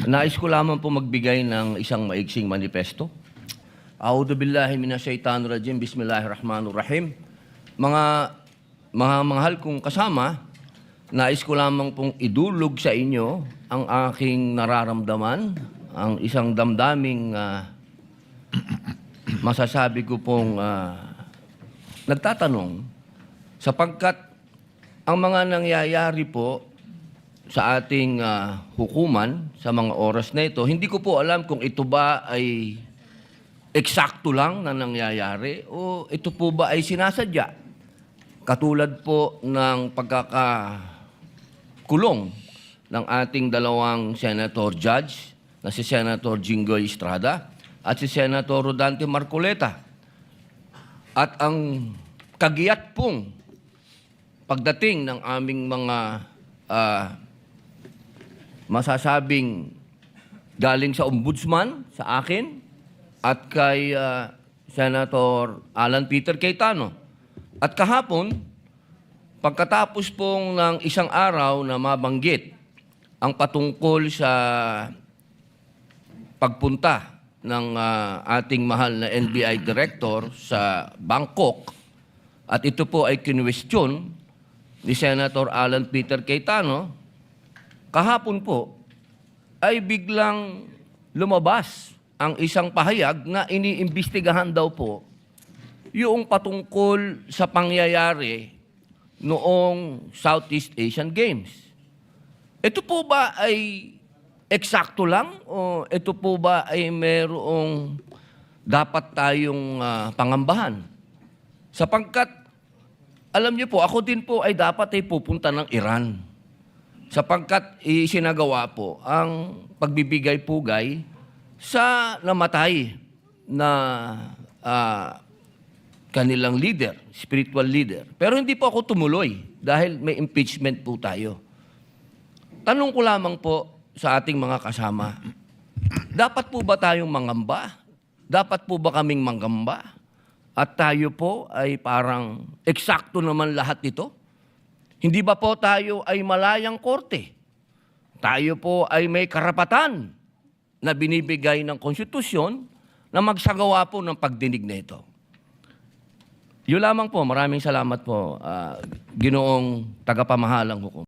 Nais ko lamang po magbigay ng isang maiksing manifesto. A'udhu billahi minasyaitanir rajim. Bismillahirrahmanirrahim. Mga mahal kong kasama, nais ko lamang pong idulog sa inyo ang aking nararamdaman, ang isang damdaming masasabi ko pong nagtatanong, sapagkat ang mga nangyayari po sa ating hukuman sa mga oras na ito, hindi ko po alam kung ito ba ay eksakto lang na nangyayari o ito po ba ay sinasadya. Katulad po ng pagkakakulong ng ating dalawang senator judge na si Senator Jinggoy Estrada at si Senator Rodante Marcoleta. At ang kagiyat pong pagdating ng aming mga masasabing galing sa ombudsman, sa akin, at kay Senator Alan Peter Cayetano. At kahapon, pagkatapos pong ng isang araw na mabanggit ang patungkol sa pagpunta ng ating mahal na NBI Director sa Bangkok, at ito po ay kinwestiyon ni Senator Alan Peter Cayetano, kahapon po ay biglang lumabas ang isang pahayag na iniimbestigahan daw po yung patungkol sa pangyayari noong Southeast Asian Games. Ito po ba ay eksakto lang o ito po ba ay mayroong dapat tayong pangambahan? Sapagkat, alam niyo po, ako din po ay dapat ay pupunta ng Iran. Sapagkat isinagawa po ang pagbibigay-pugay sa namatay na kanilang leader, spiritual leader. Pero hindi po ako tumuloy dahil may impeachment po tayo. Tanong ko lamang po sa ating mga kasama, dapat po ba tayong mangamba? Dapat po ba kaming manggamba? At tayo po ay parang eksakto naman lahat ito? Hindi ba po tayo ay malayang korte? Tayo po ay may karapatan na binibigay ng konstitusyon na magsagawa po ng pagdinig na ito. Yun lamang po. Maraming salamat po, Ginoong tagapamahalang hukom.